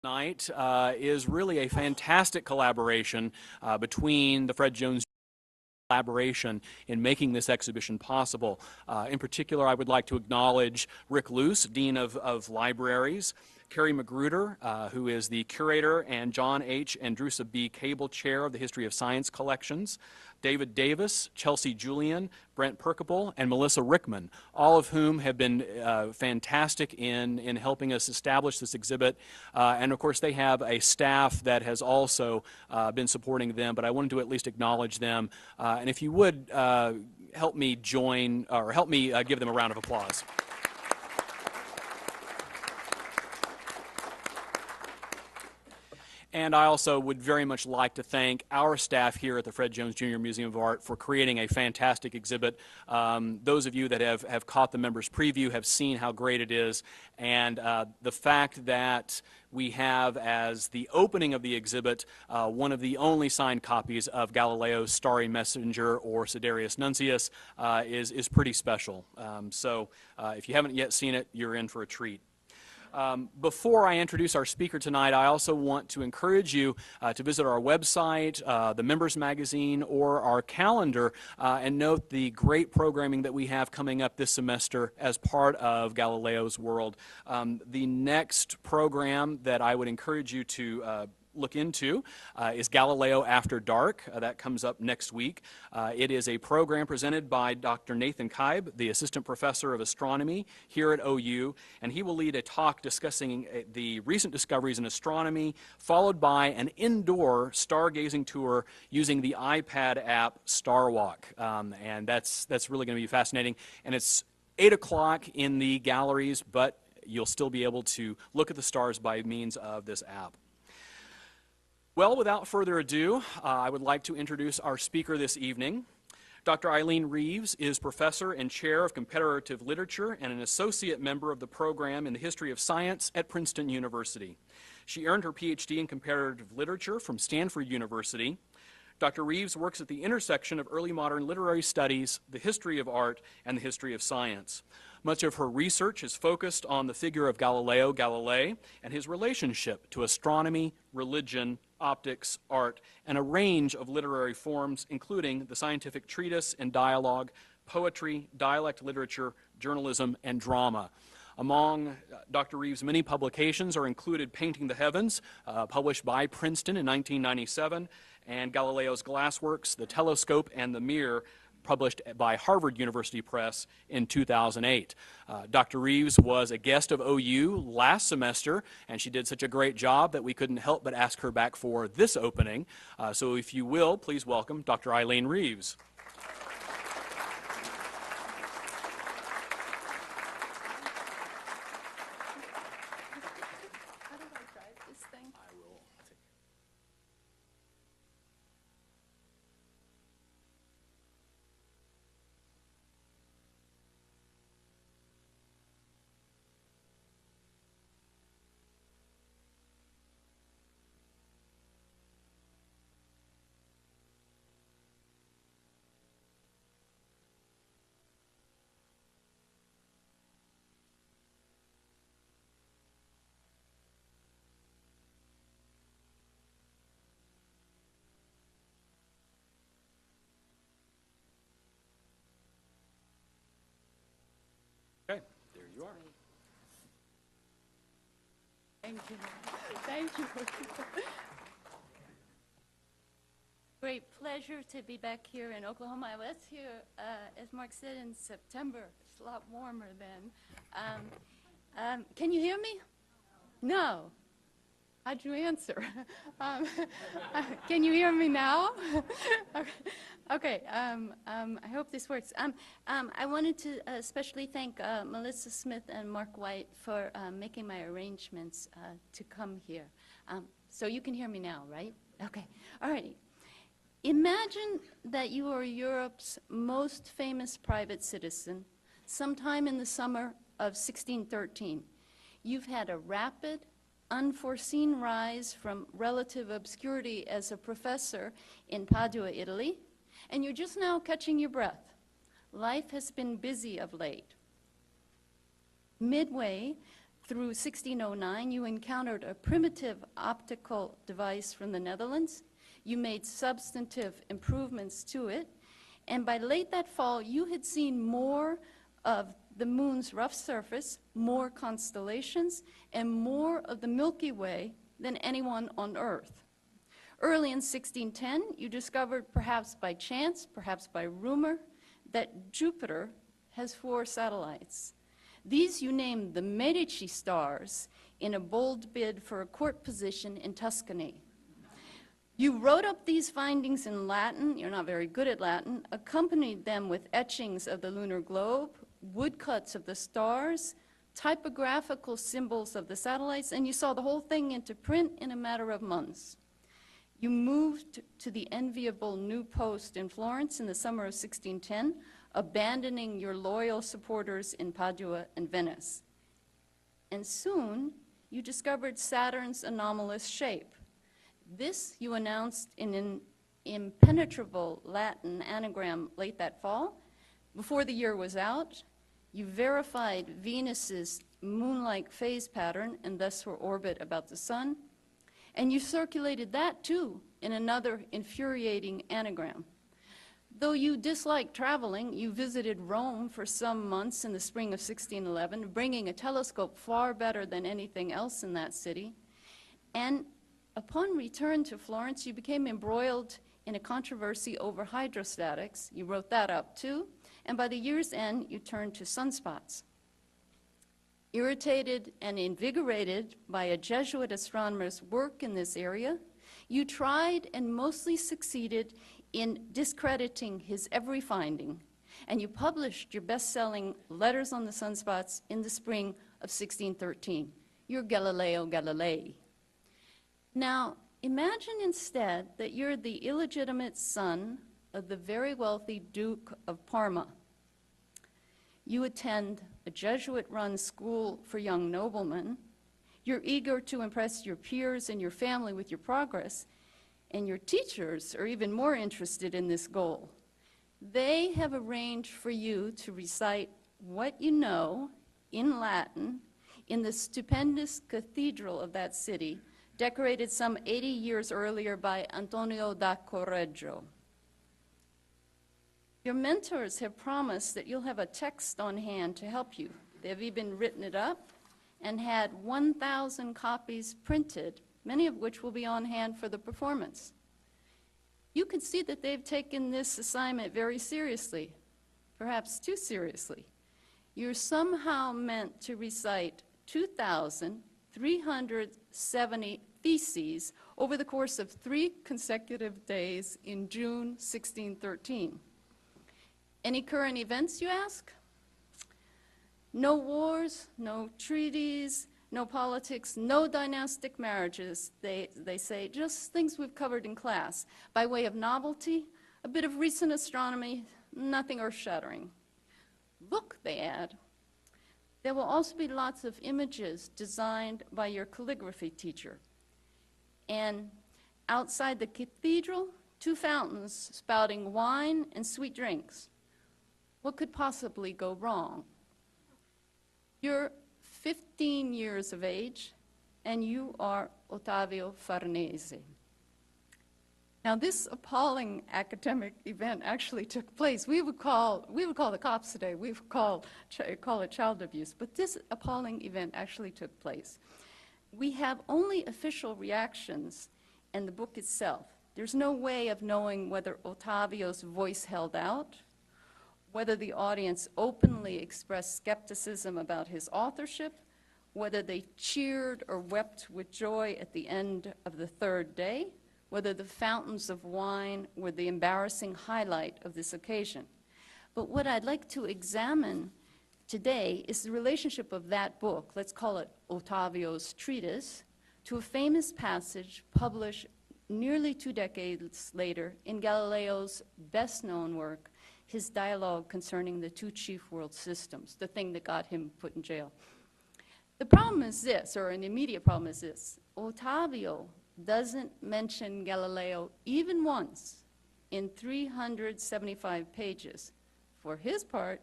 Tonight is really a fantastic collaboration between the Fred Jones collaboration in making this exhibition possible. In particular, I would like to acknowledge Rick Luce, Dean of Libraries, Carrie Magruder, who is the curator, and John H. Andrusa B. Cable Chair of the History of Science Collections, David Davis, Chelsea Julian, Brent Perkable, and Melissa Rickman, all of whom have been fantastic in helping us establish this exhibit. And of course, they have a staff that has also been supporting them, but I wanted to at least acknowledge them. And if you would help me join, or help me give them a round of applause. And I also would very much like to thank our staff here at the Fred Jones Jr. Museum of Art for creating a fantastic exhibit. Those of you that have caught the members' preview have seen how great it is, and the fact that we have as the opening of the exhibit one of the only signed copies of Galileo's Starry Messenger, or Sidereus Nuncius, is pretty special. So if you haven't yet seen it, you're in for a treat. Before I introduce our speaker tonight, I also want to encourage you to visit our website, the Members Magazine, or our calendar, and note the great programming that we have coming up this semester as part of Galileo's World. The next program that I would encourage you to look into is Galileo After Dark. That comes up next week. It is a program presented by Dr. Nathan Kaib, the Assistant Professor of Astronomy here at OU, and he will lead a talk discussing the recent discoveries in astronomy, followed by an indoor stargazing tour using the iPad app Starwalk. And that's really going to be fascinating. And it's 8 o'clock in the galleries, but you'll still be able to look at the stars by means of this app. Well, without further ado, I would like to introduce our speaker this evening. Dr. Eileen Reeves is Professor and Chair of Comparative Literature and an Associate Member of the Program in the History of Science at Princeton University. She earned her PhD in Comparative Literature from Stanford University. Dr. Reeves works at the intersection of early modern literary studies, the history of art, and the history of science. Much of her research is focused on the figure of Galileo Galilei and his relationship to astronomy, religion, optics, art, and a range of literary forms, including the scientific treatise and dialogue, poetry, dialect literature, journalism, and drama. Among Dr. Reeves' many publications are included Painting the Heavens, published by Princeton in 1997, and Galileo's Glassworks, The Telescope and the Mirror, published by Harvard University Press in 2008. Dr. Reeves was a guest of OU last semester, and she did such a great job that we couldn't help but ask her back for this opening. So if you will, please welcome Dr. Eileen Reeves. How do I drive this thing? I will. Okay, there you are. Thank you. Thank you. Great pleasure to be back here in Oklahoma. I was here, as Mark said, in September. It's a lot warmer then. Can you hear me? No. How'd you answer? Can you hear me now? Okay. I hope this works. I wanted to especially thank Melissa Smith and Mark White for making my arrangements to come here. So you can hear me now, right? Okay. All right. Imagine that you are Europe's most famous private citizen sometime in the summer of 1613. You've had a rapid, unforeseen rise from relative obscurity as a professor in Padua, Italy, and you're just now catching your breath. Life has been busy of late. Midway, through 1609, you encountered a primitive optical device from the Netherlands. You made substantive improvements to it. And by late that fall, you had seen more of the moon's rough surface, more constellations, and more of the Milky Way than anyone on Earth. Early in 1610, you discovered, perhaps by chance, perhaps by rumor, that Jupiter has 4 satellites. These you named the Medici Stars in a bold bid for a court position in Tuscany. You wrote up these findings in Latin, you're not very good at Latin, accompanied them with etchings of the lunar globe, woodcuts of the stars, typographical symbols of the satellites, and you saw the whole thing into print in a matter of months. You moved to the enviable new post in Florence in the summer of 1610, abandoning your loyal supporters in Padua and Venice. And soon, you discovered Saturn's anomalous shape. This you announced in an impenetrable Latin anagram late that fall. Before the year was out, you verified Venus's moon-like phase pattern and thus her orbit about the sun. And you circulated that, too, in another infuriating anagram. Though you disliked traveling, you visited Rome for some months in the spring of 1611, bringing a telescope far better than anything else in that city. And upon return to Florence, you became embroiled in a controversy over hydrostatics. You wrote that up, too. And by the year's end, you turned to sunspots. Irritated and invigorated by a Jesuit astronomer's work in this area, you tried and mostly succeeded in discrediting his every finding, and you published your best-selling Letters on the Sunspots in the spring of 1613, your Galileo Galilei. Now, imagine instead that you're the illegitimate son of the very wealthy Duke of Parma. You attend a Jesuit-run school for young noblemen. You're eager to impress your peers and your family with your progress, and your teachers are even more interested in this goal. They have arranged for you to recite what you know in Latin in the stupendous cathedral of that city, decorated some 80 years earlier by Antonio da Correggio. Your mentors have promised that you'll have a text on hand to help you. They've even written it up and had 1,000 copies printed, many of which will be on hand for the performance. You can see that they've taken this assignment very seriously, perhaps too seriously. You're somehow meant to recite 2,370 theses over the course of 3 consecutive days in June 1613. Any current events, you ask? No wars, no treaties, no politics, no dynastic marriages, they say, just things we've covered in class. By way of novelty, a bit of recent astronomy, nothing earth-shattering. Look, they add, there will also be lots of images designed by your calligraphy teacher. And outside the cathedral, 2 fountains spouting wine and sweet drinks. What could possibly go wrong? You're 15 years of age, and you are Ottavio Farnese. Now, this appalling academic event actually took place. We would call the cops today. We would call it child abuse. But this appalling event actually took place. We have only official reactions and the book itself. There's no way of knowing whether Ottavio's voice held out, whether the audience openly expressed skepticism about his authorship, whether they cheered or wept with joy at the end of the 3rd day, whether the fountains of wine were the embarrassing highlight of this occasion. But what I'd like to examine today is the relationship of that book, let's call it Ottavio's treatise, to a famous passage published nearly 2 decades later in Galileo's best-known work, his dialogue concerning the 2 chief world systems, the thing that got him put in jail. The problem is this, or an immediate problem is this. Ottavio doesn't mention Galileo even once in 375 pages. For his part,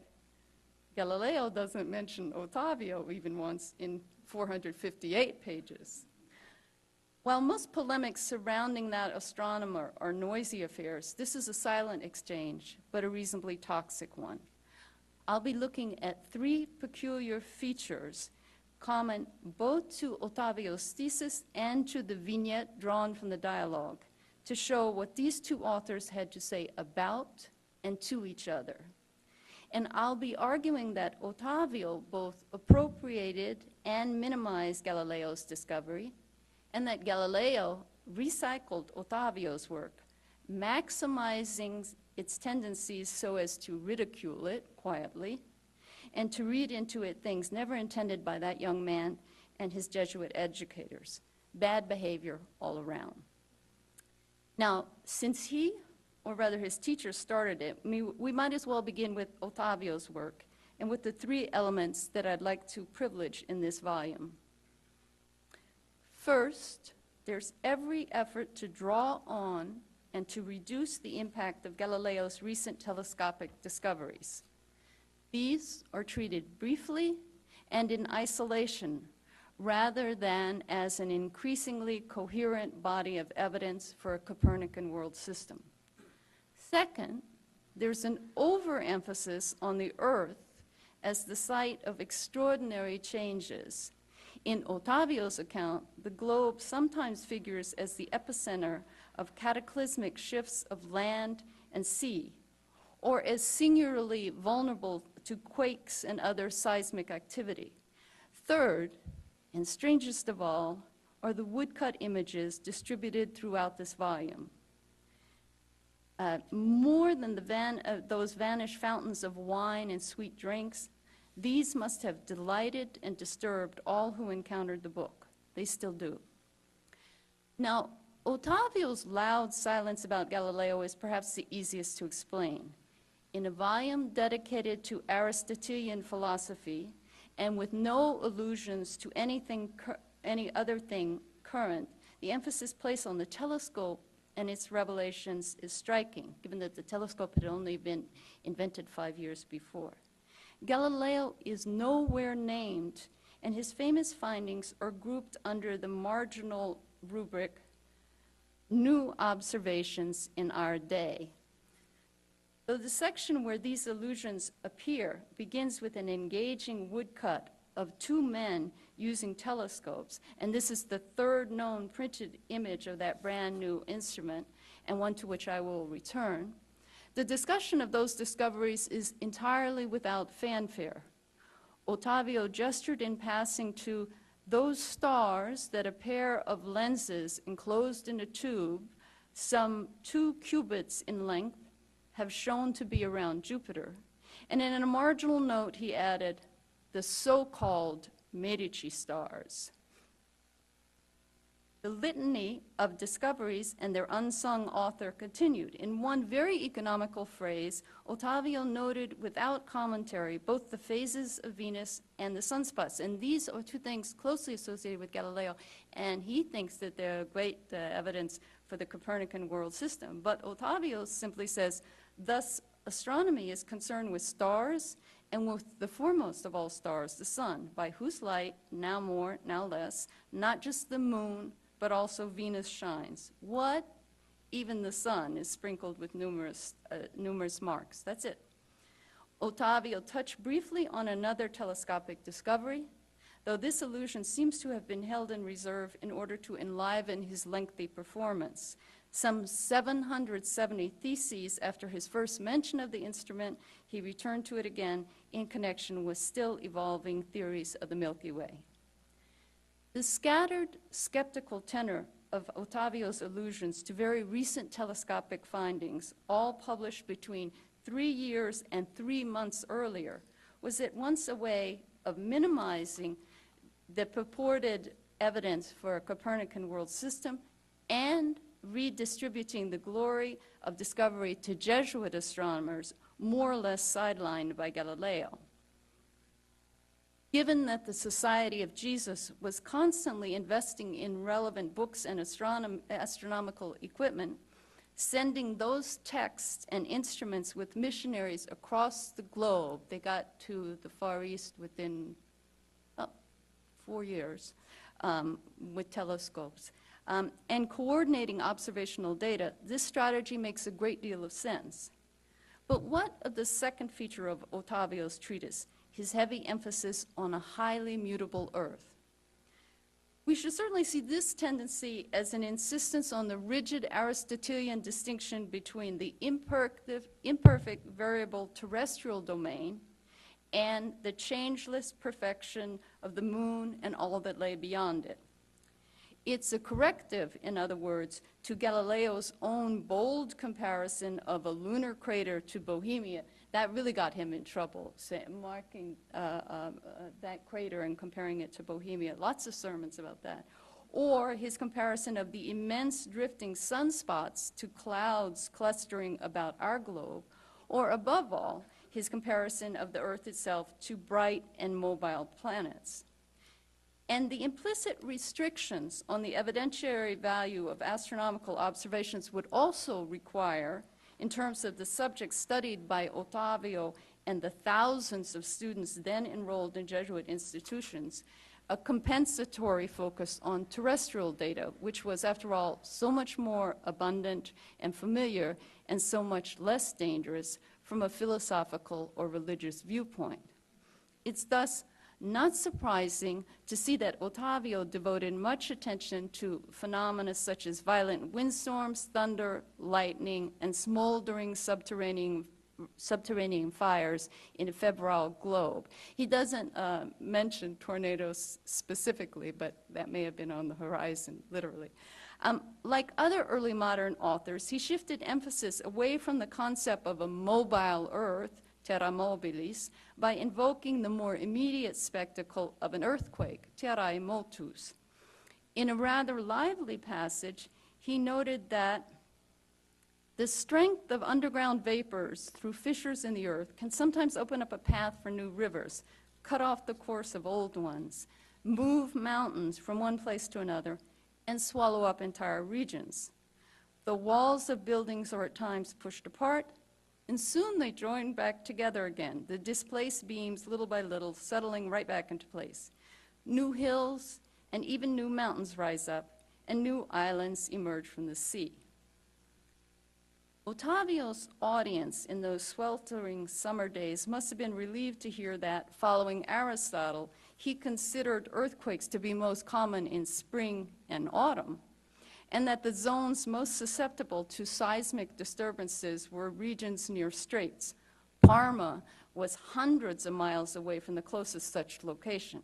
Galileo doesn't mention Ottavio even once in 458 pages. While most polemics surrounding that astronomer are noisy affairs, this is a silent exchange, but a reasonably toxic one. I'll be looking at three peculiar features common both to Ottavio's thesis and to the vignette drawn from the dialogue to show what these two authors had to say about and to each other. And I'll be arguing that Ottavio both appropriated and minimized Galileo's discovery, and that Galileo recycled Ottavio's work, maximizing its tendencies so as to ridicule it quietly, and to read into it things never intended by that young man and his Jesuit educators. Bad behavior all around. Now, since he, or rather his teacher, started it, we might as well begin with Ottavio's work and with the three elements that I'd like to privilege in this volume. First, there's every effort to draw on and to reduce the impact of Galileo's recent telescopic discoveries. These are treated briefly and in isolation, rather than as an increasingly coherent body of evidence for a Copernican world system. Second, there's an overemphasis on the Earth as the site of extraordinary changes. In Ottavio's account, the globe sometimes figures as the epicenter of cataclysmic shifts of land and sea, or as singularly vulnerable to quakes and other seismic activity. Third, and strangest of all, are the woodcut images distributed throughout this volume. More than those vanished fountains of wine and sweet drinks, these must have delighted and disturbed all who encountered the book. They still do. Now, Ottavio's loud silence about Galileo is perhaps the easiest to explain. In a volume dedicated to Aristotelian philosophy and with no allusions to any other thing current, the emphasis placed on the telescope and its revelations is striking, given that the telescope had only been invented 5 years before. Galileo is nowhere named, and his famous findings are grouped under the marginal rubric, new observations in our day. Though the section where these allusions appear begins with an engaging woodcut of two men using telescopes, and this is the third known printed image of that brand new instrument, and one to which I will return, the discussion of those discoveries is entirely without fanfare. Ottavio gestured in passing to those stars that a pair of lenses enclosed in a tube, some 2 cubits in length, have shown to be around Jupiter. And in a marginal note, he added, the so-called Medici Stars. The litany of discoveries and their unsung author continued. In one very economical phrase, Ottavio noted without commentary both the phases of Venus and the sunspots. And these are two things closely associated with Galileo. And he thinks that they're great evidence for the Copernican world system. But Ottavio simply says, thus, astronomy is concerned with stars and with the foremost of all stars, the sun, by whose light, now more, now less, not just the moon, but also Venus shines. What? Even the sun is sprinkled with numerous marks. That's it. Ottavio touched briefly on another telescopic discovery, though this allusion seems to have been held in reserve in order to enliven his lengthy performance. Some 770 theses after his first mention of the instrument, he returned to it again in connection with still evolving theories of the Milky Way. The scattered, skeptical tenor of Ottavio's allusions to very recent telescopic findings, all published between 3 years and 3 months earlier, was at once a way of minimizing the purported evidence for a Copernican world system and redistributing the glory of discovery to Jesuit astronomers, more or less sidelined by Galileo. Given that the Society of Jesus was constantly investing in relevant books and astronomical equipment, sending those texts and instruments with missionaries across the globe. They got to the Far East within 4 years with telescopes. And coordinating observational data, this strategy makes a great deal of sense. But what of the second feature of Ottavio's treatise, his heavy emphasis on a highly mutable Earth? We should certainly see this tendency as an insistence on the rigid Aristotelian distinction between the imperfect variable terrestrial domain and the changeless perfection of the moon and all that lay beyond it. It's a corrective, in other words, to Galileo's own bold comparison of a lunar crater to Bohemia. That really got him in trouble, marking that crater and comparing it to Bohemia. Lots of sermons about that. Or his comparison of the immense drifting sunspots to clouds clustering about our globe. Or above all, his comparison of the Earth itself to bright and mobile planets. And the implicit restrictions on the evidentiary value of astronomical observations would also require, in terms of the subjects studied by Ottavio and the thousands of students then enrolled in Jesuit institutions, a compensatory focus on terrestrial data, which was, after all, so much more abundant and familiar and so much less dangerous from a philosophical or religious viewpoint. It's thus not surprising to see that Ottavio devoted much attention to phenomena such as violent windstorms, thunder, lightning, and smoldering subterranean fires in a febrile globe. He doesn't mention tornadoes specifically, but that may have been on the horizon, literally. Like other early modern authors, he shifted emphasis away from the concept of a mobile Earth, terra mobilis, by invoking the more immediate spectacle of an earthquake, terrae motus. In a rather lively passage, he noted that the strength of underground vapors through fissures in the earth can sometimes open up a path for new rivers, cut off the course of old ones, move mountains from one place to another, and swallow up entire regions. The walls of buildings are at times pushed apart, and soon they join back together again, the displaced beams little by little settling right back into place. New hills and even new mountains rise up, and new islands emerge from the sea. Ottavio's audience in those sweltering summer days must have been relieved to hear that, following Aristotle, he considered earthquakes to be most common in spring and autumn, and that the zones most susceptible to seismic disturbances were regions near straits. Parma was hundreds of miles away from the closest such location.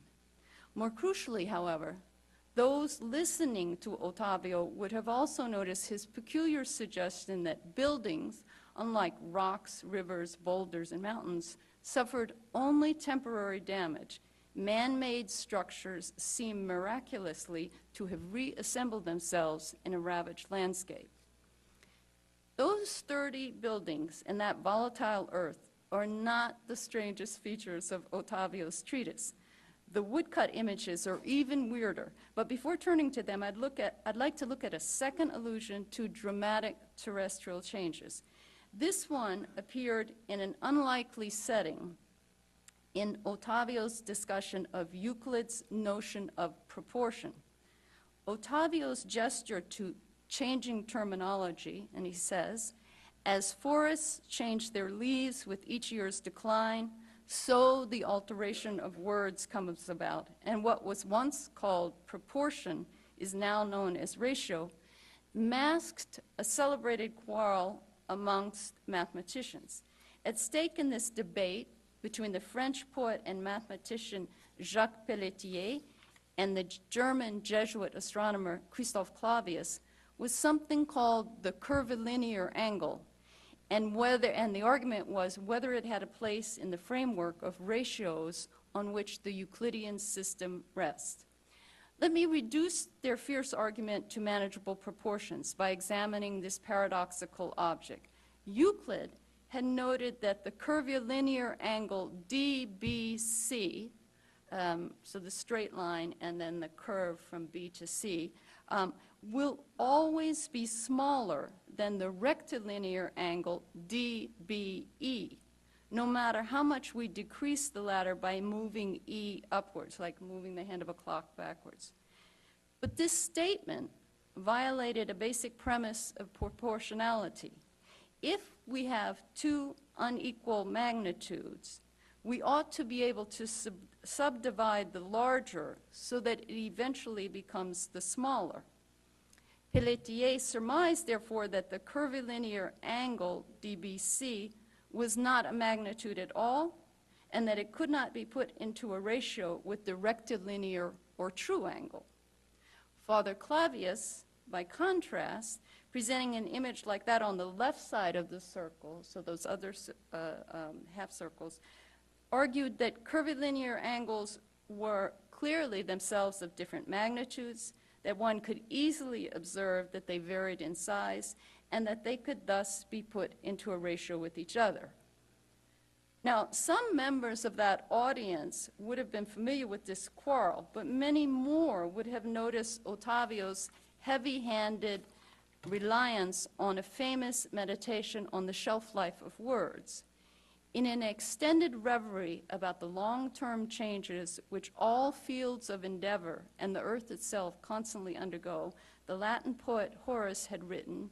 More crucially, however, those listening to Ottavio would have also noticed his peculiar suggestion that buildings, unlike rocks, rivers, boulders, and mountains, suffered only temporary damage. Man-made structures seem miraculously to have reassembled themselves in a ravaged landscape. Those sturdy buildings and that volatile earth are not the strangest features of Ottavio's treatise. The woodcut images are even weirder, but before turning to them, I'd like to look at a second allusion to dramatic terrestrial changes. This one appeared in an unlikely setting in Ottavio's discussion of Euclid's notion of proportion. Ottavio's gesture to changing terminology, and he says, as forests change their leaves with each year's decline, so the alteration of words comes about, and what was once called proportion is now known as ratio, masked a celebrated quarrel amongst mathematicians. At stake in this debate between the French poet and mathematician Jacques Pelletier and the German Jesuit astronomer Christoph Clavius was something called the curvilinear angle, and the argument was whether it had a place in the framework of ratios on which the Euclidean system rests. Let me reduce their fierce argument to manageable proportions by examining this paradoxical object. Euclid had noted that the curvilinear angle DBC, so the straight line and then the curve from B to C, will always be smaller than the rectilinear angle DBE, no matter how much we decrease the latter by moving E upwards, like moving the hand of a clock backwards. But this statement violated a basic premise of proportionality. If we have two unequal magnitudes, we ought to be able to subdivide the larger so that it eventually becomes the smaller. Pelletier surmised, therefore, that the curvilinear angle DBC was not a magnitude at all, and that it could not be put into a ratio with the rectilinear or true angle. Father Clavius, by contrast, presenting an image like that on the left side of the circle, so those other half circles, argued that curvilinear angles were clearly themselves of different magnitudes, that one could easily observe that they varied in size, and that they could thus be put into a ratio with each other. Now, some members of that audience would have been familiar with this quarrel, but many more would have noticed Ottavio's heavy-handed reliance on a famous meditation on the shelf life of words. In an extended reverie about the long-term changes which all fields of endeavor and the earth itself constantly undergo, the Latin poet Horace had written,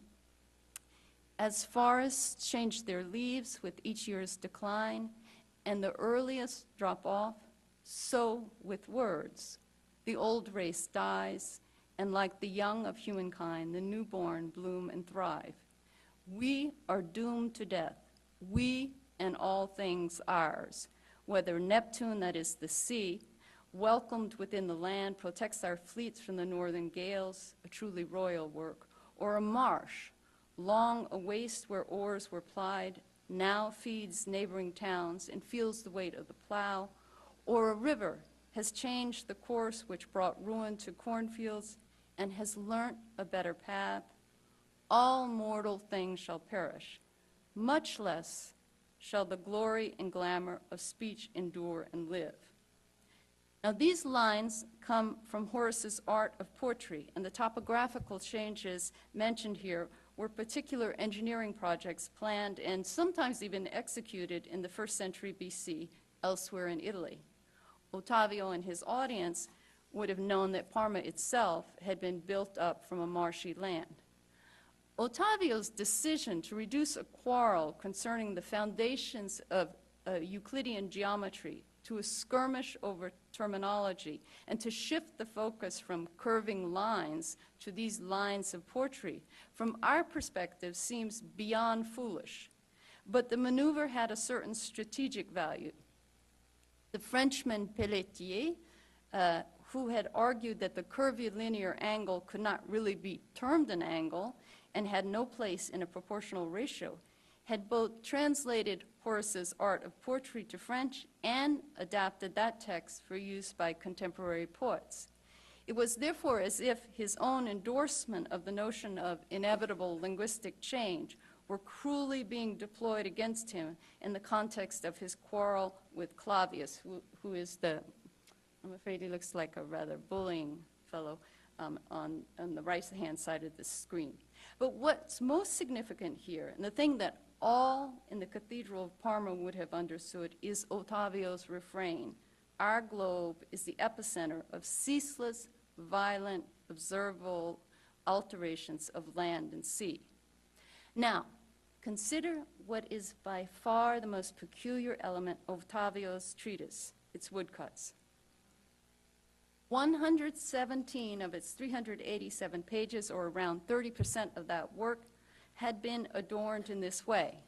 "As forests change their leaves with each year's decline, and the earliest drop off, so with words. The old race dies, and like the young of humankind, the newborn bloom and thrive. We are doomed to death, we and all things ours, whether Neptune, that is the sea, welcomed within the land, protects our fleets from the northern gales, a truly royal work, or a marsh, long a waste where oars were plied, now feeds neighboring towns and feels the weight of the plow, or a river has changed the course which brought ruin to cornfields and has learnt a better path, all mortal things shall perish, much less shall the glory and glamour of speech endure and live." Now, these lines come from Horace's Art of Poetry, and the topographical changes mentioned here were particular engineering projects planned and sometimes even executed in the 1st century BC elsewhere in Italy. Ottavio and his audience would have known that Parma itself had been built up from a marshy land. Ottavio's decision to reduce a quarrel concerning the foundations of Euclidean geometry to a skirmish over terminology and to shift the focus from curving lines to these lines of poetry, from our perspective, seems beyond foolish. But the maneuver had a certain strategic value. The Frenchman Pelletier, who had argued that the curvilinear angle could not really be termed an angle and had no place in a proportional ratio, had both translated Horace's Art of Poetry to French and adapted that text for use by contemporary poets. It was therefore as if his own endorsement of the notion of inevitable linguistic change were cruelly being deployed against him in the context of his quarrel with Clavius, who is I'm afraid he looks like a rather bullying fellow on the right-hand side of the screen. But what's most significant here, and the thing that all in the Cathedral of Parma would have understood, is Ottavio's refrain: "Our globe is the epicenter of ceaseless, violent, observable alterations of land and sea." Now, consider what is by far the most peculiar element of Ottavio's treatise, its woodcuts. 117 of its 387 pages, or around 30% of that work, had been adorned in this way.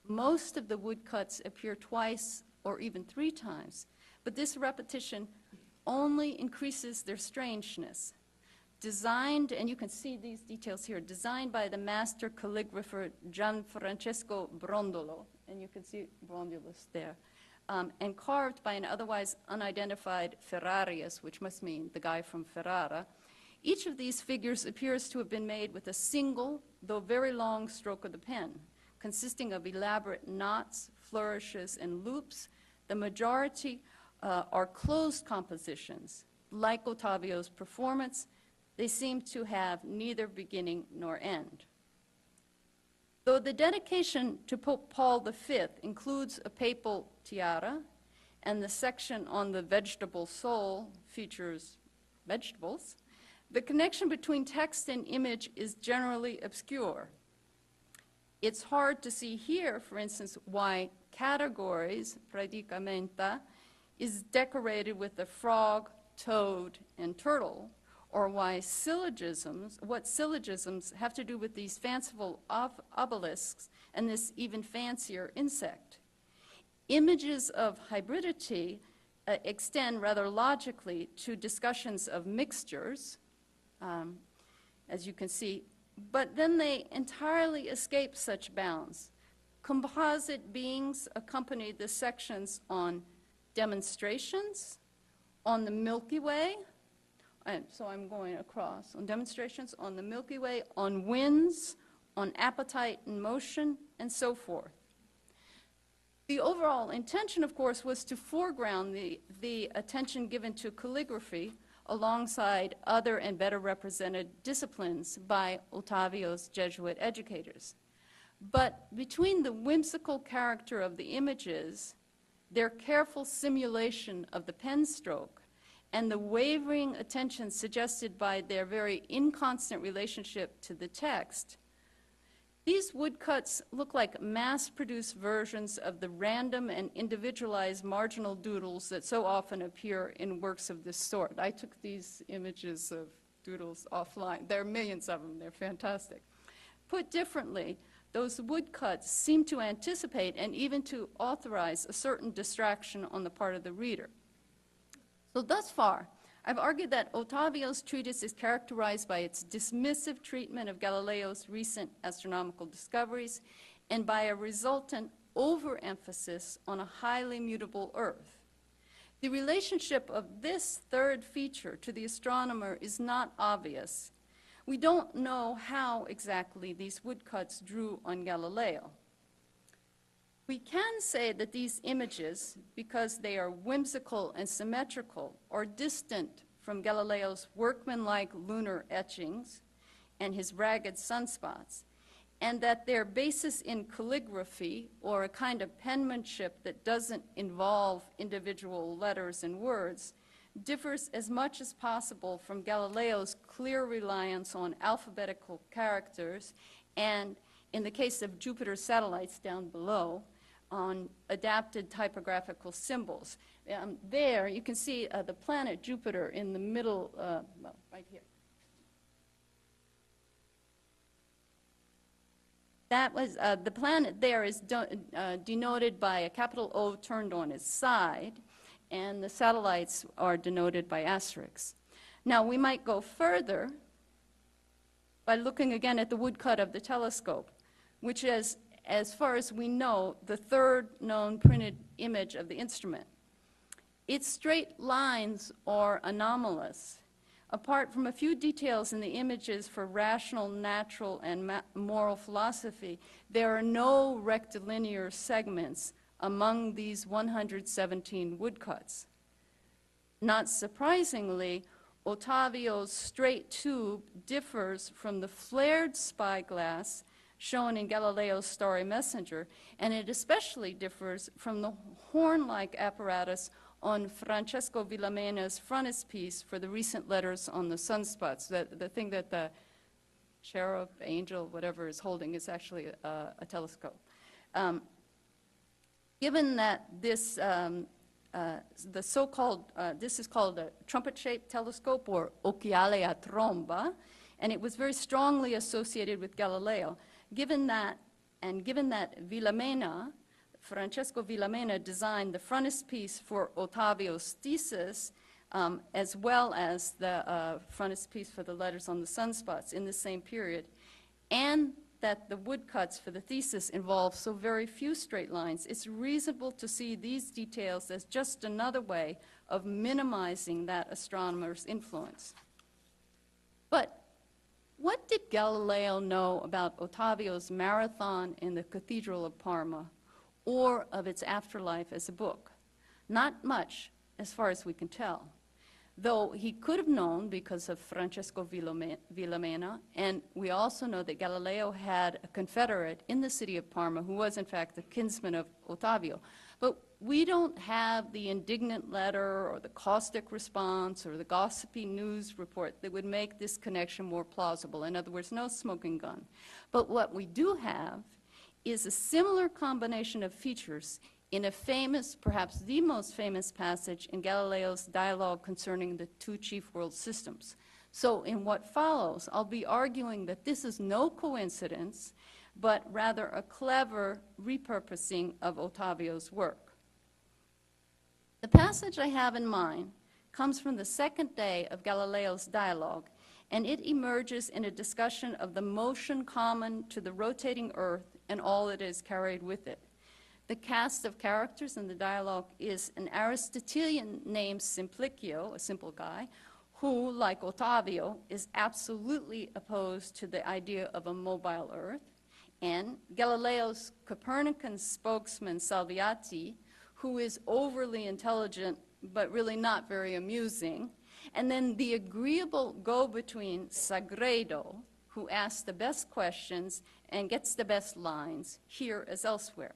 Most of the woodcuts appear twice or even 3 times, but this repetition only increases their strangeness. Designed, and you can see these details here, designed by the master calligrapher Gianfrancesco Brondolo, and you can see Brondolus there, and carved by an otherwise unidentified Ferrarius, which must mean the guy from Ferrara. Each of these figures appears to have been made with a single, though very long, stroke of the pen, consisting of elaborate knots, flourishes, and loops, the majority are closed compositions. Like Ottavio's performance, they seem to have neither beginning nor end. Though the dedication to Pope Paul V includes a papal tiara, and the section on the vegetable soul features vegetables, the connection between text and image is generally obscure. It's hard to see here, for instance, why categories, predicamenta, is decorated with a frog, toad, and turtle, or why syllogisms, what syllogisms have to do with these fanciful obelisks and this even fancier insect. Images of hybridity extend rather logically to discussions of mixtures, as you can see, but then they entirely escape such bounds. Composite beings accompany the sections on demonstrations, on the Milky Way, and so I'm going across, on demonstrations, on the Milky Way, on winds, on appetite and motion, and so forth. The overall intention, of course, was to foreground the attention given to calligraphy alongside other and better represented disciplines by Ottavio's Jesuit educators. But between the whimsical character of the images, their careful simulation of the pen stroke, and the wavering attention suggested by their very inconstant relationship to the text, these woodcuts look like mass-produced versions of the random and individualized marginal doodles that so often appear in works of this sort. I took these images of doodles offline. There are millions of them. They're fantastic. Put differently, those woodcuts seem to anticipate and even to authorize a certain distraction on the part of the reader. So thus far, I've argued that Ottavio's treatise is characterized by its dismissive treatment of Galileo's recent astronomical discoveries and by a resultant overemphasis on a highly mutable Earth. The relationship of this third feature to the astronomer is not obvious. We don't know how exactly these woodcuts drew on Galileo. We can say that these images, because they are whimsical and symmetrical, are distant from Galileo's workmanlike lunar etchings and his ragged sunspots, and that their basis in calligraphy, or a kind of penmanship that doesn't involve individual letters and words, differs as much as possible from Galileo's clear reliance on alphabetical characters, and in the case of Jupiter's satellites down below, on adapted typographical symbols. There, you can see the planet Jupiter in the middle, well, right here. That was, the planet there is denoted by a capital O turned on its side, and the satellites are denoted by asterisks. Now, we might go further by looking again at the woodcut of the telescope, which is, as far as we know, the third known printed image of the instrument. Its straight lines are anomalous. Apart from a few details in the images for rational, natural, and moral philosophy, there are no rectilinear segments among these 117 woodcuts. Not surprisingly, Ottavio's straight tube differs from the flared spyglass shown in Galileo's Starry Messenger, and it especially differs from the horn-like apparatus on Francesco Villamena's frontispiece for the recent letters on the sunspots. The thing that the cherub, angel, whatever is holding is actually a telescope. Given that this, the so-called, this is called a trumpet-shaped telescope, or occhiale a tromba, and it was very strongly associated with Galileo. Given that Villamena, Francesco Villamena, designed the frontispiece for Ottavio's thesis, as well as the frontispiece for the letters on the sunspots in the same period, and that the woodcuts for the thesis involve so very few straight lines, it's reasonable to see these details as just another way of minimizing that astronomer's influence. But what did Galileo know about Ottavio's marathon in the Cathedral of Parma, or of its afterlife as a book? Not much, as far as we can tell. Though he could have known because of Francesco Filomena, and we also know that Galileo had a confederate in the city of Parma who was in fact the kinsman of Ottavio. But we don't have the indignant letter or the caustic response or the gossipy news report that would make this connection more plausible. In other words, no smoking gun. But what we do have is a similar combination of features in a famous, perhaps the most famous passage in Galileo's dialogue concerning the two chief world systems. So in what follows, I'll be arguing that this is no coincidence, but rather a clever repurposing of Ottavio's work. The passage I have in mind comes from the second day of Galileo's dialogue, and it emerges in a discussion of the motion common to the rotating Earth and all that is carried with it. The cast of characters in the dialogue is an Aristotelian named Simplicio, a simple guy, who, like Ottavio, is absolutely opposed to the idea of a mobile Earth, and Galileo's Copernican spokesman Salviati, who is overly intelligent but really not very amusing, and then the agreeable go-between Sagredo, who asks the best questions and gets the best lines, here as elsewhere.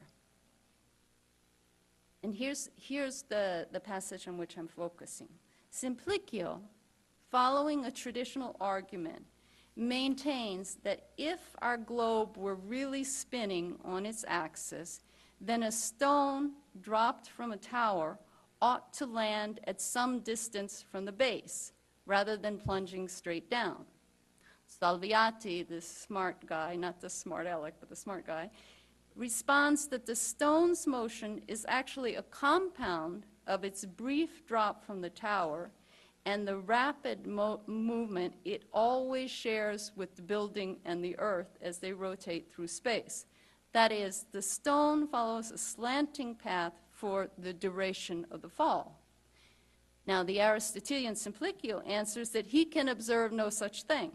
And here's the passage on which I'm focusing. Simplicio, following a traditional argument, maintains that if our globe were really spinning on its axis, then a stone dropped from a tower ought to land at some distance from the base, rather than plunging straight down. Salviati, the smart guy, not the smart aleck, but the smart guy, responds that the stone's motion is actually a compound of its brief drop from the tower and the rapid movement it always shares with the building and the Earth as they rotate through space. That is, the stone follows a slanting path for the duration of the fall. Now, the Aristotelian Simplicio answers that he can observe no such thing.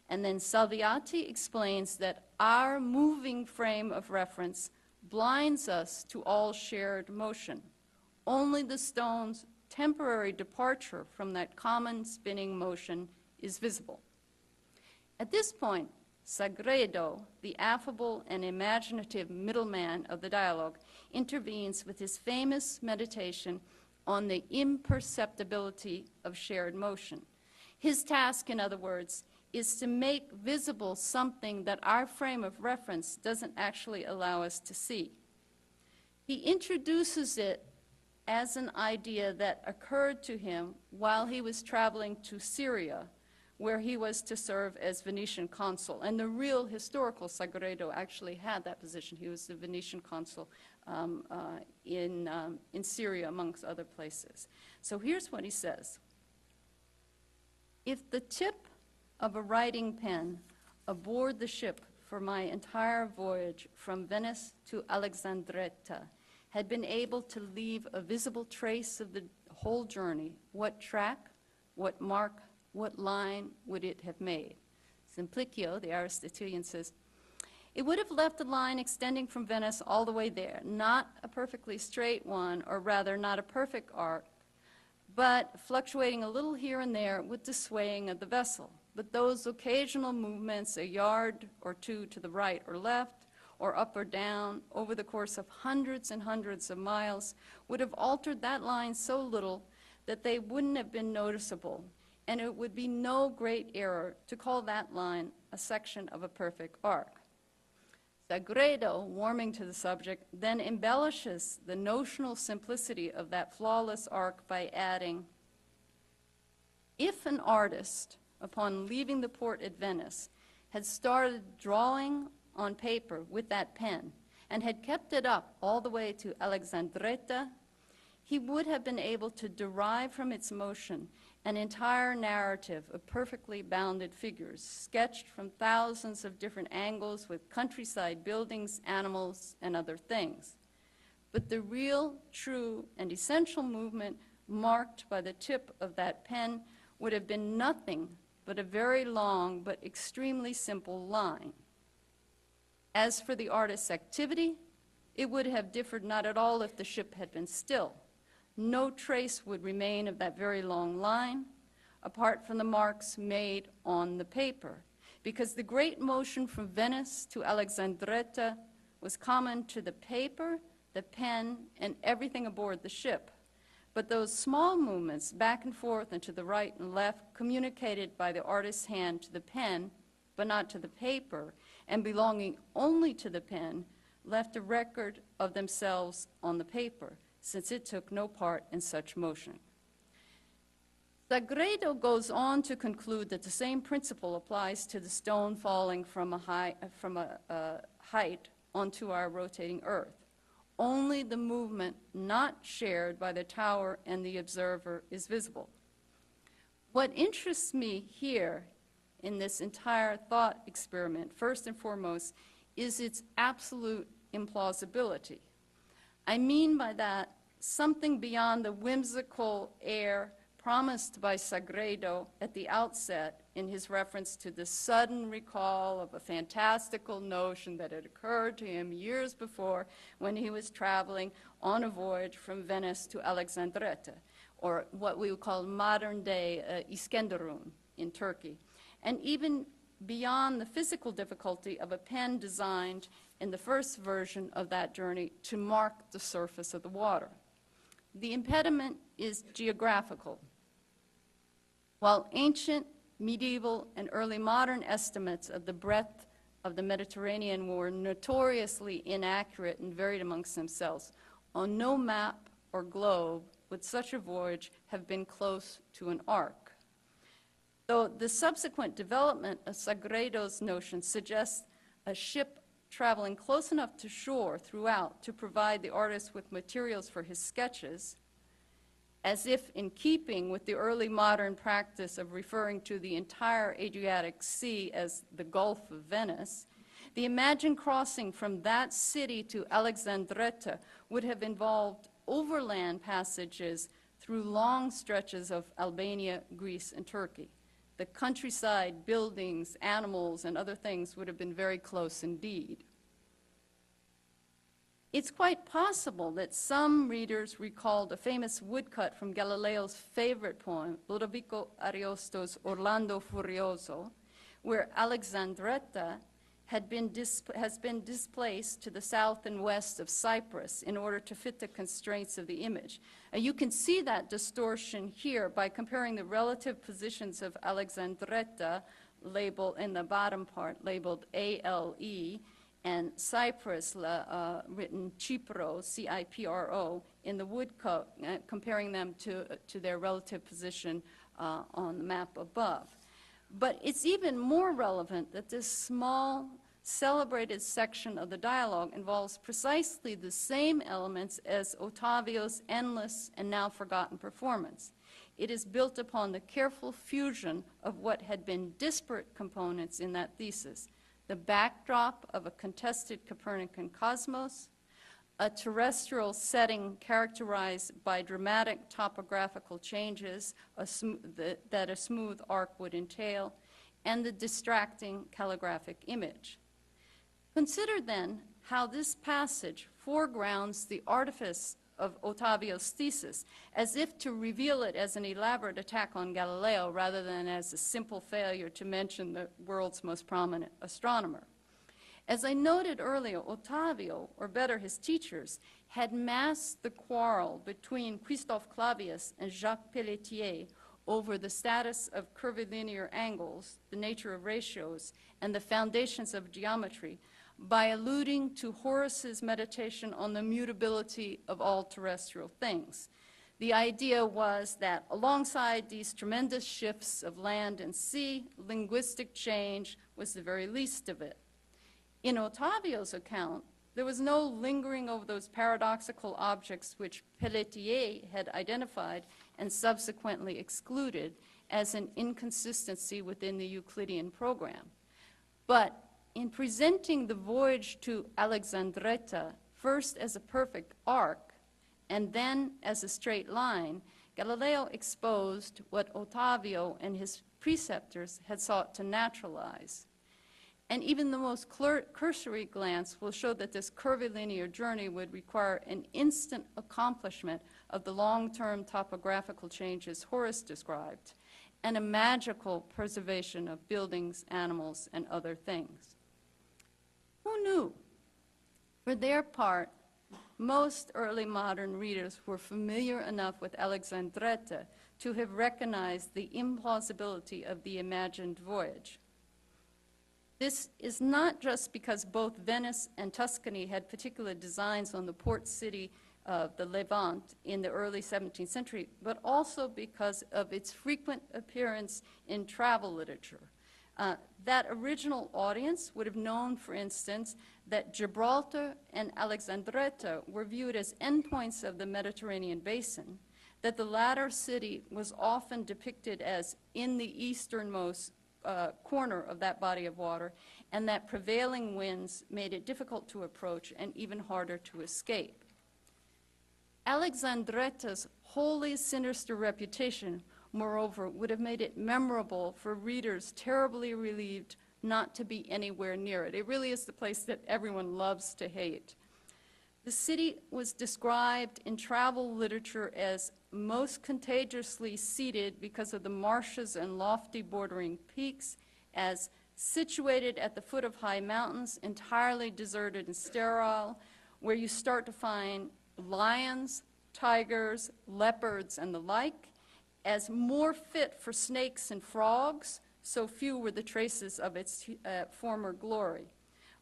And then Salviati explains that our moving frame of reference blinds us to all shared motion. Only the stone's temporary departure from that common spinning motion is visible. At this point, Sagredo, the affable and imaginative middleman of the dialogue, intervenes with his famous meditation on the imperceptibility of shared motion. His task, in other words, is to make visible something that our frame of reference doesn't actually allow us to see. He introduces it as an idea that occurred to him while he was traveling to Syria, where he was to serve as Venetian consul. And the real historical Sagredo actually had that position. He was the Venetian consul in Syria, amongst other places. So here's what he says. If the tip of a writing pen aboard the ship for my entire voyage from Venice to Alexandretta had been able to leave a visible trace of the whole journey, what track, what mark, what line would it have made? Simplicio, the Aristotelian, says, it would have left a line extending from Venice all the way there, not a perfectly straight one, or rather not a perfect arc, but fluctuating a little here and there with the swaying of the vessel. But those occasional movements, a yard or two to the right or left, or up or down, over the course of hundreds and hundreds of miles, would have altered that line so little that they wouldn't have been noticeable, and it would be no great error to call that line a section of a perfect arc. Sagredo, warming to the subject, then embellishes the notional simplicity of that flawless arc by adding, if an artist, upon leaving the port at Venice, had started drawing on paper with that pen and had kept it up all the way to Alexandretta, he would have been able to derive from its motion an entire narrative of perfectly bounded figures, sketched from thousands of different angles with countryside buildings, animals, and other things. But the real, true, and essential movement marked by the tip of that pen would have been nothing but a very long but extremely simple line. As for the artist's activity, it would have differed not at all if the ship had been still. no trace would remain of that very long line, apart from the marks made on the paper, because the great motion from Venice to Alexandretta was common to the paper, the pen, and everything aboard the ship. But those small movements back and forth and to the right and left, communicated by the artist's hand to the pen, but not to the paper, and belonging only to the pen, left a record of themselves on the paper, since it took no part in such motion. Sagredo goes on to conclude that the same principle applies to the stone falling from a height onto our rotating Earth. Only the movement not shared by the tower and the observer is visible. What interests me here in this entire thought experiment, first and foremost, is its absolute implausibility. I mean by that something beyond the whimsical air promised by Sagredo at the outset in his reference to the sudden recall of a fantastical notion that had occurred to him years before when he was traveling on a voyage from Venice to Alexandretta, or what we would call modern-day Iskenderun in Turkey, and even beyond the physical difficulty of a pen designed in the first version of that journey to mark the surface of the water. The impediment is geographical. While ancient, medieval, and early modern estimates of the breadth of the Mediterranean were notoriously inaccurate and varied amongst themselves, on no map or globe would such a voyage have been close to an arc. Though the subsequent development of Sagredo's notion suggests a ship traveling close enough to shore throughout to provide the artist with materials for his sketches, as if in keeping with the early modern practice of referring to the entire Adriatic Sea as the Gulf of Venice, the imagined crossing from that city to Alexandretta would have involved overland passages through long stretches of Albania, Greece, and Turkey. The countryside, buildings, animals, and other things would have been very close indeed. It's quite possible that some readers recalled a famous woodcut from Galileo's favorite poem, Lodovico Ariosto's Orlando Furioso, where Alexandretta has been displaced to the south and west of Cyprus in order to fit the constraints of the image. You can see that distortion here by comparing the relative positions of Alexandretta, labeled in the bottom part, labeled ALE, and Cyprus, written Cipro, C-I-P-R-O, in the woodcut, comparing them to their relative position on the map above. But it's even more relevant that this small, celebrated section of the dialogue involves precisely the same elements as Ottavio's endless and now forgotten performance. It is built upon the careful fusion of what had been disparate components in that thesis: the backdrop of a contested Copernican cosmos, a terrestrial setting characterized by dramatic topographical changes that a smooth arc would entail, and the distracting calligraphic image. Consider then how this passage foregrounds the artifice of Ottavio's thesis, as if to reveal it as an elaborate attack on Galileo rather than as a simple failure to mention the world's most prominent astronomer. As I noted earlier, Ottavio, or better his teachers, had masked the quarrel between Christophe Clavius and Jacques Pelletier over the status of curvilinear angles, the nature of ratios, and the foundations of geometry by alluding to Horace's meditation on the mutability of all terrestrial things. The idea was that alongside these tremendous shifts of land and sea, linguistic change was the very least of it. In Ottavio's account, there was no lingering over those paradoxical objects which Pelletier had identified and subsequently excluded as an inconsistency within the Euclidean program. But in presenting the voyage to Alexandretta first as a perfect arc and then as a straight line, Galileo exposed what Ottavio and his preceptors had sought to naturalize. And even the most cursory glance will show that this curvilinear journey would require an instant accomplishment of the long-term topographical changes Horace described, and a magical preservation of buildings, animals, and other things. Who knew? For their part, most early modern readers were familiar enough with Alexandretta to have recognized the implausibility of the imagined voyage. This is not just because both Venice and Tuscany had particular designs on the port city of the Levant in the early 17th century, but also because of its frequent appearance in travel literature. That original audience would have known, for instance, that Gibraltar and Alexandretta were viewed as endpoints of the Mediterranean basin, that the latter city was often depicted as in the easternmost corner of that body of water, and that prevailing winds made it difficult to approach and even harder to escape. Alexandretta's wholly sinister reputation, moreover, would have made it memorable for readers terribly relieved not to be anywhere near it. It really is the place that everyone loves to hate. The city was described in travel literature as most contagiously seated because of the marshes and lofty bordering peaks, as situated at the foot of high mountains, entirely deserted and sterile, where you start to find lions, tigers, leopards, and the like, as more fit for snakes and frogs, so few were the traces of its former glory.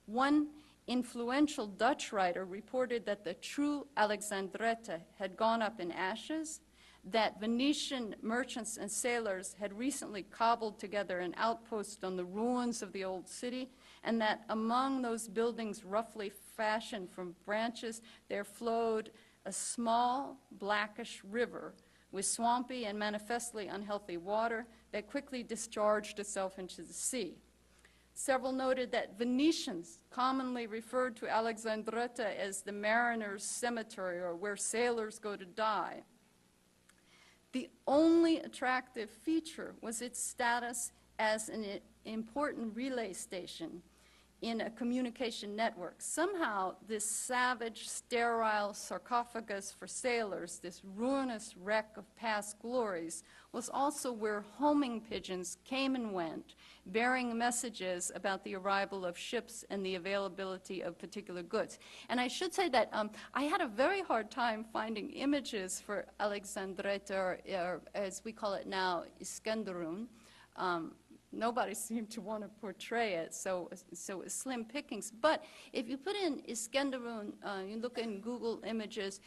One influential Dutch writer reported that the true Alexandretta had gone up in ashes, that Venetian merchants and sailors had recently cobbled together an outpost on the ruins of the old city, and that among those buildings roughly fashioned from branches, there flowed a small blackish river with swampy and manifestly unhealthy water that quickly discharged itself into the sea. Several noted that Venetians commonly referred to Alexandretta as the mariner's cemetery, or where sailors go to die. The only attractive feature was its status as an important relay station in a communication network. Somehow, this savage, sterile sarcophagus for sailors, this ruinous wreck of past glories, was also where homing pigeons came and went, bearing messages about the arrival of ships and the availability of particular goods. And I should say that I had a very hard time finding images for Alexandretta, or as we call it now, Iskenderun. Nobody seemed to want to portray it, so it's slim pickings. But if you put in Iskenderun, you look in Google Images,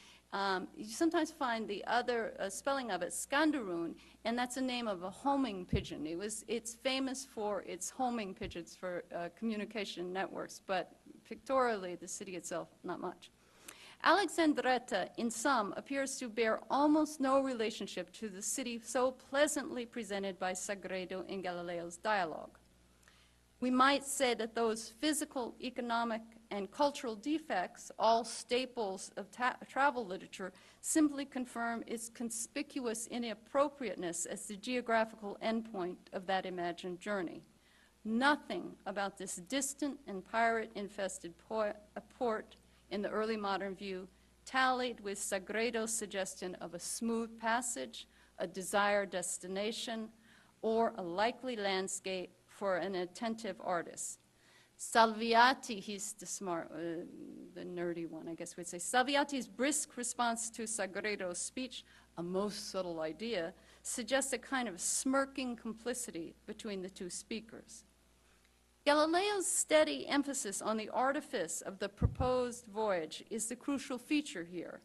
you sometimes find the other spelling of it, Skanderun, and that's the name of a homing pigeon. It's famous for its homing pigeons for communication networks, but pictorially, the city itself, not much. Alexandretta, in sum, appears to bear almost no relationship to the city so pleasantly presented by Sagredo in Galileo's dialogue. We might say that those physical, economic, and cultural defects, all staples of travel literature, simply confirm its conspicuous inappropriateness as the geographical endpoint of that imagined journey. Nothing about this distant and pirate-infested port in the early modern view tallied with Sagredo's suggestion of a smooth passage, a desired destination, or a likely landscape for an attentive artist. Salviati, he's the smart, the nerdy one, I guess we'd say. Salviati's brisk response to Sagredo's speech, a most subtle idea, suggests a kind of smirking complicity between the two speakers. Galileo's steady emphasis on the artifice of the proposed voyage is the crucial feature here.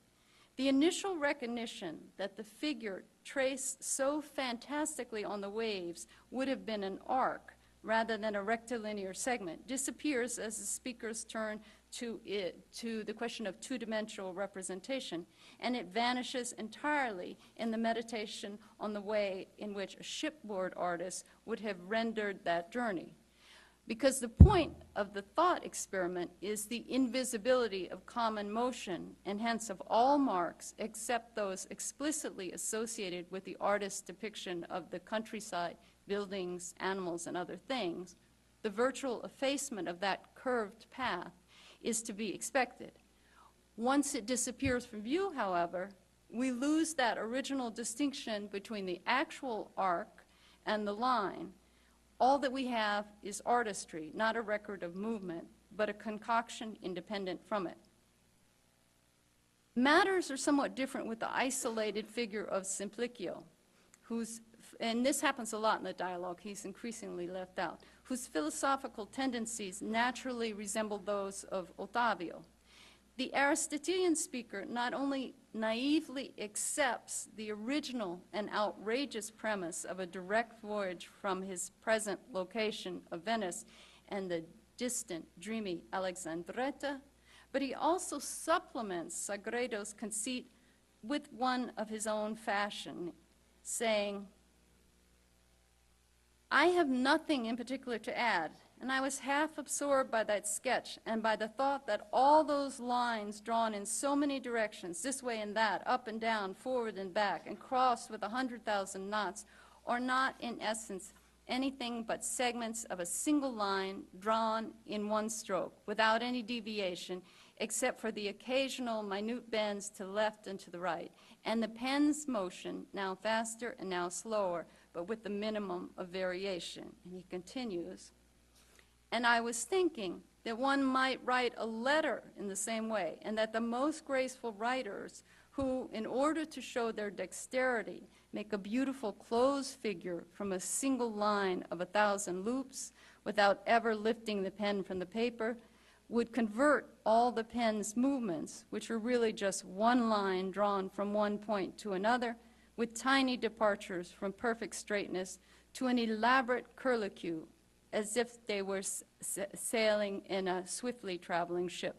The initial recognition that the figure traced so fantastically on the waves would have been an arc rather than a rectilinear segment disappears as the speakers turn to the question of two-dimensional representation, and it vanishes entirely in the meditation on the way in which a shipboard artist would have rendered that journey. Because the point of the thought experiment is the invisibility of common motion, and hence of all marks except those explicitly associated with the artist's depiction of the countryside, buildings, animals, and other things, the virtual effacement of that curved path is to be expected. Once it disappears from view, however, we lose that original distinction between the actual arc and the line. All that we have is artistry, not a record of movement, but a concoction independent from it. Matters are somewhat different with the isolated figure of Simplicio, and this happens a lot in the dialogue, he's increasingly left out, whose philosophical tendencies naturally resemble those of Ottavio. The Aristotelian speaker not only naively accepts the original and outrageous premise of a direct voyage from his present location of Venice and the distant, dreamy Alexandretta, but he also supplements Sagredo's conceit with one of his own fashion, saying, I have nothing in particular to add, and I was half absorbed by that sketch and by the thought that all those lines drawn in so many directions, this way and that, up and down, forward and back, and crossed with 100,000 knots, are not in essence anything but segments of a single line drawn in one stroke, without any deviation, except for the occasional minute bends to the left and to the right, and the pen's motion, now faster and now slower, but with the minimum of variation. And he continues, and I was thinking that one might write a letter in the same way, and that the most graceful writers who, in order to show their dexterity, make a beautiful closed figure from a single line of 1,000 loops without ever lifting the pen from the paper, would convert all the pen's movements, which are really just one line drawn from one point to another, with tiny departures from perfect straightness, to an elaborate curlicue, as if they were sailing in a swiftly traveling ship.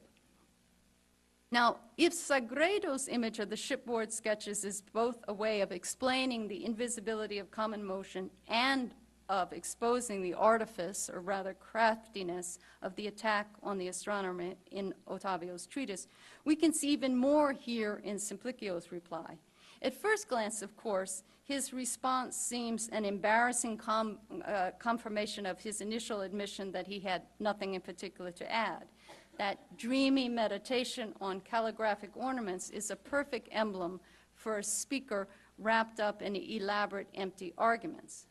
Now, if Sagredo's image of the shipboard sketches is both a way of explaining the invisibility of common motion and of exposing the artifice, or rather craftiness, of the attack on the astronomer in Ottavio's treatise, we can see even more here in Simplicio's reply. At first glance, of course, his response seems an embarrassing confirmation of his initial admission that he had nothing in particular to add. That dreamy meditation on calligraphic ornaments is a perfect emblem for a speaker wrapped up in elaborate empty arguments.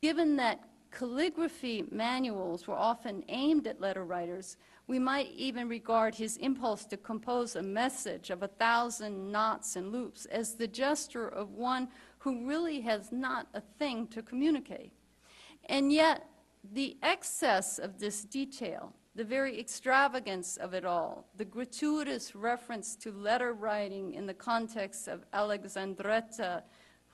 Given that calligraphy manuals were often aimed at letter writers, we might even regard his impulse to compose a message of 1,000 knots and loops as the gesture of one who really has not a thing to communicate. And yet, the excess of this detail, the very extravagance of it all, the gratuitous reference to letter writing in the context of Alexandretta,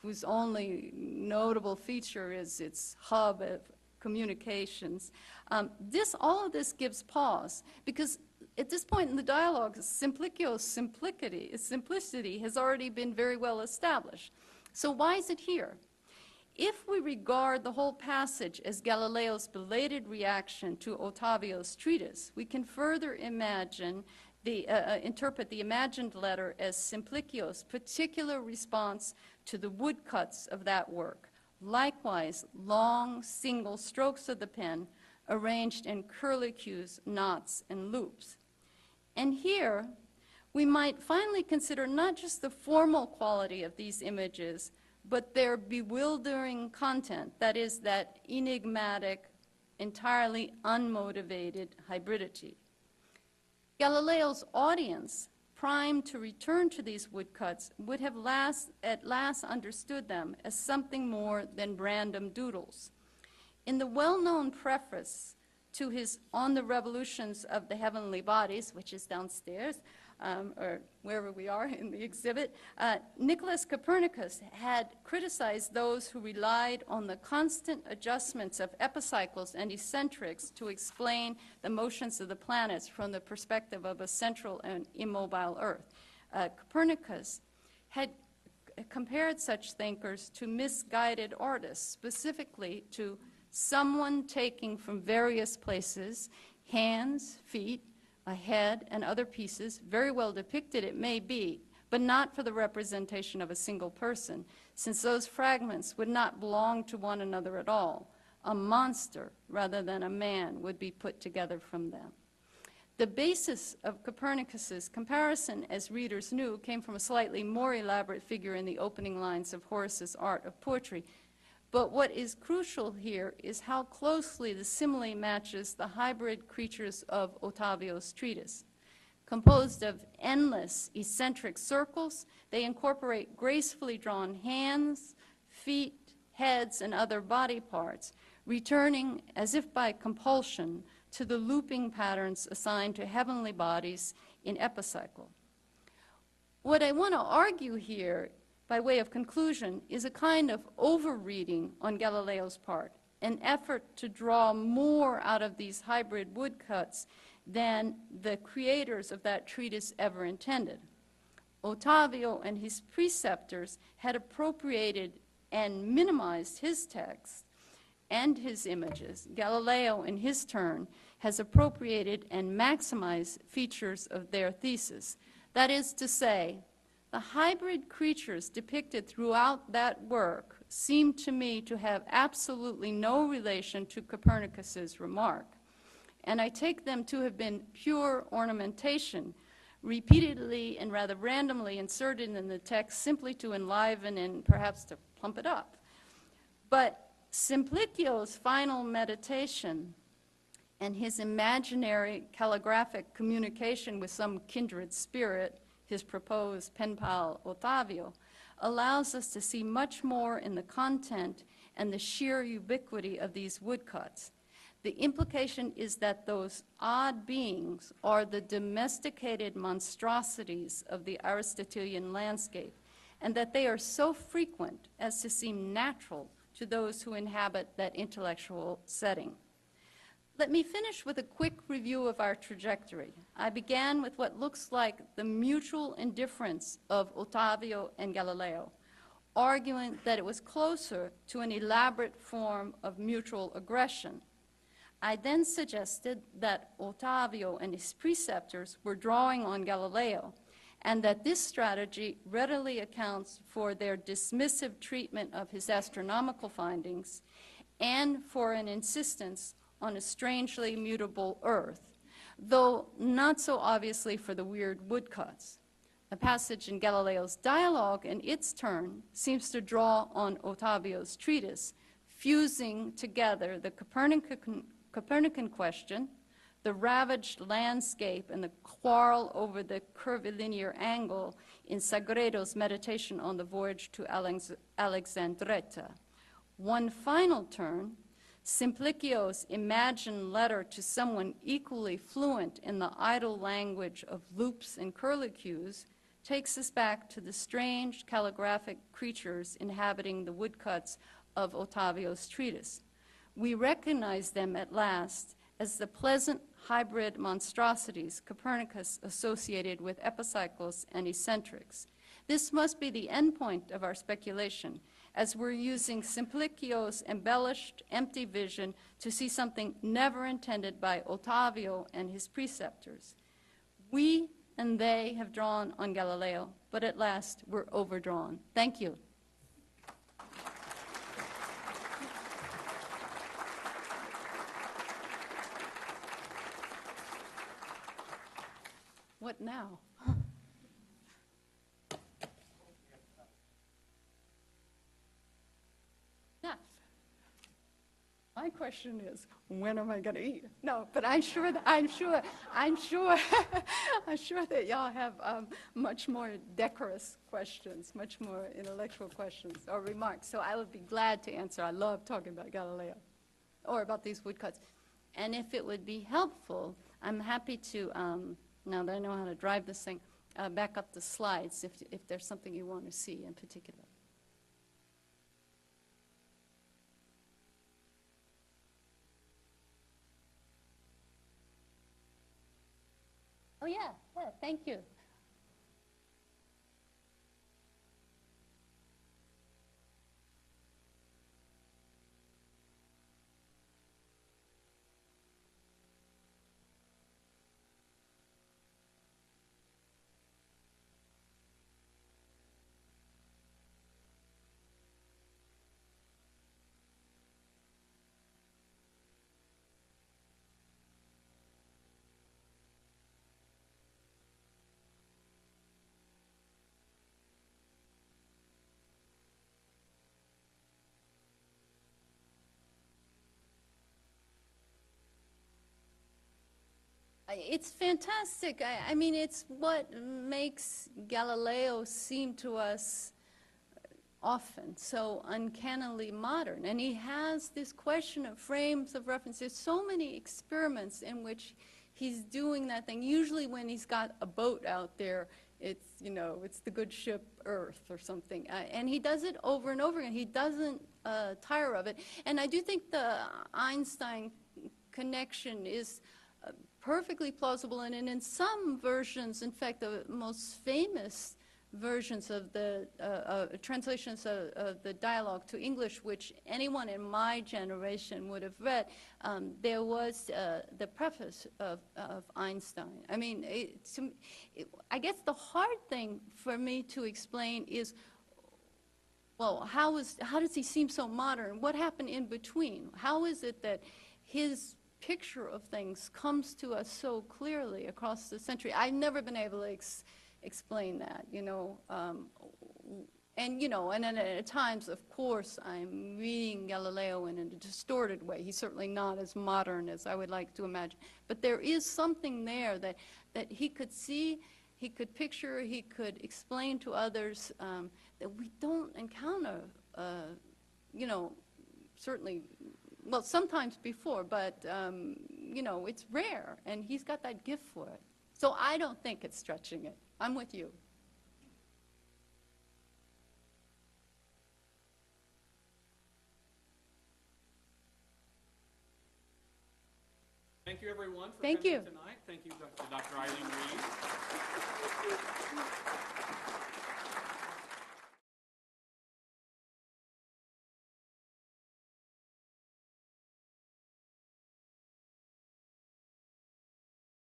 whose only notable feature is its hub of communications. All of this gives pause, because at this point in the dialogue, Simplicio's simplicity has already been very well established. So why is it here? If we regard the whole passage as Galileo's belated reaction to Ottavio's treatise, we can further interpret the imagined letter as Simplicio's particular response to the woodcuts of that work. Likewise, long single strokes of the pen arranged in curlicues, knots, and loops. And here, we might finally consider not just the formal quality of these images, but their bewildering content, that is, that enigmatic, entirely unmotivated hybridity. Galileo's audience, primed to return to these woodcuts, would have at last understood them as something more than random doodles. In the well-known preface to his On the Revolutions of the Heavenly Bodies, which is downstairs, or wherever we are in the exhibit, Nicholas Copernicus had criticized those who relied on the constant adjustments of epicycles and eccentrics to explain the motions of the planets from the perspective of a central and immobile Earth. Copernicus had compared such thinkers to misguided artists, specifically to someone taking from various places hands, feet, a head, and other pieces, very well depicted it may be, but not for the representation of a single person, since those fragments would not belong to one another at all. A monster, rather than a man, would be put together from them. The basis of Copernicus's comparison, as readers knew, came from a slightly more elaborate figure in the opening lines of Horace's Art of Poetry. But what is crucial here is how closely the simile matches the hybrid creatures of Ottavio's treatise. Composed of endless eccentric circles, they incorporate gracefully drawn hands, feet, heads, and other body parts, returning as if by compulsion to the looping patterns assigned to heavenly bodies in epicycle. What I want to argue here, by way of conclusion, is a kind of overreading on Galileo's part, an effort to draw more out of these hybrid woodcuts than the creators of that treatise ever intended. Ottavio and his preceptors had appropriated and minimized his text and his images. Galileo, in his turn, has appropriated and maximized features of their thesis. That is to say, the hybrid creatures depicted throughout that work seem to me to have absolutely no relation to Copernicus's remark, and I take them to have been pure ornamentation, repeatedly and rather randomly inserted in the text simply to enliven and perhaps to plump it up. But Simplicio's final meditation and his imaginary calligraphic communication with some kindred spirit, his proposed pen pal Ottavio, allows us to see much more in the content and the sheer ubiquity of these woodcuts. The implication is that those odd beings are the domesticated monstrosities of the Aristotelian landscape, and that they are so frequent as to seem natural to those who inhabit that intellectual setting. Let me finish with a quick review of our trajectory. I began with what looks like the mutual indifference of Ottavio and Galileo, arguing that it was closer to an elaborate form of mutual aggression. I then suggested that Ottavio and his preceptors were drawing on Galileo, and that this strategy readily accounts for their dismissive treatment of his astronomical findings and for an insistence on a strangely mutable Earth, though not so obviously for the weird woodcuts. A passage in Galileo's dialogue, in its turn, seems to draw on Ottavio's treatise, fusing together the Copernican question, the ravaged landscape, and the quarrel over the curvilinear angle in Sagredo's meditation on the voyage to Alexandretta. One final turn, Simplicio's imagined letter to someone equally fluent in the idle language of loops and curlicues, takes us back to the strange calligraphic creatures inhabiting the woodcuts of Ottavio's treatise. We recognize them at last as the pleasant hybrid monstrosities Copernicus associated with epicycles and eccentrics. This must be the endpoint of our speculation, as we're using Simplicio's embellished, empty vision to see something never intended by Ottavio and his preceptors. We and they have drawn on Galileo, but at last we're overdrawn. Thank you. What now? Enough. My question is, when am I going to eat? No, but I'm sure that y'all have much more decorous questions, much more intellectual questions or remarks. So I would be glad to answer. I love talking about Galileo or about these woodcuts. And if it would be helpful, I'm happy to, now that I know how to drive this thing, back up the slides if there's something you want to see in particular. Oh, yeah, thank you. It's fantastic. I mean, it's what makes Galileo seem to us often so uncannily modern. And he has this question of frames of reference. There's so many experiments in which he's doing that thing. Usually when he's got a boat out there, it's, you know, it's the good ship Earth or something. And he does it over and over again. He doesn't tire of it. And I do think the Einstein connection is perfectly plausible, and in some versions, in fact, the most famous versions of the translations of the dialogue to English, which anyone in my generation would have read, there was the preface of Einstein. I mean, I guess the hard thing for me to explain is, well, how does he seem so modern? What happened in between? How is it that his picture of things comes to us so clearly across the century? I've never been able to explain that, you know. And, you know, and then at times, of course, I'm reading Galileo in a distorted way. He's certainly not as modern as I would like to imagine. But there is something there that he could see, he could picture, he could explain to others that we don't encounter, you know, certainly, well, sometimes before, but, you know, it's rare, and he's got that gift for it. So I don't think it's stretching it. I'm with you. Thank you, everyone, for Thank coming you. tonight. Thank you, Dr. Eileen Reeves.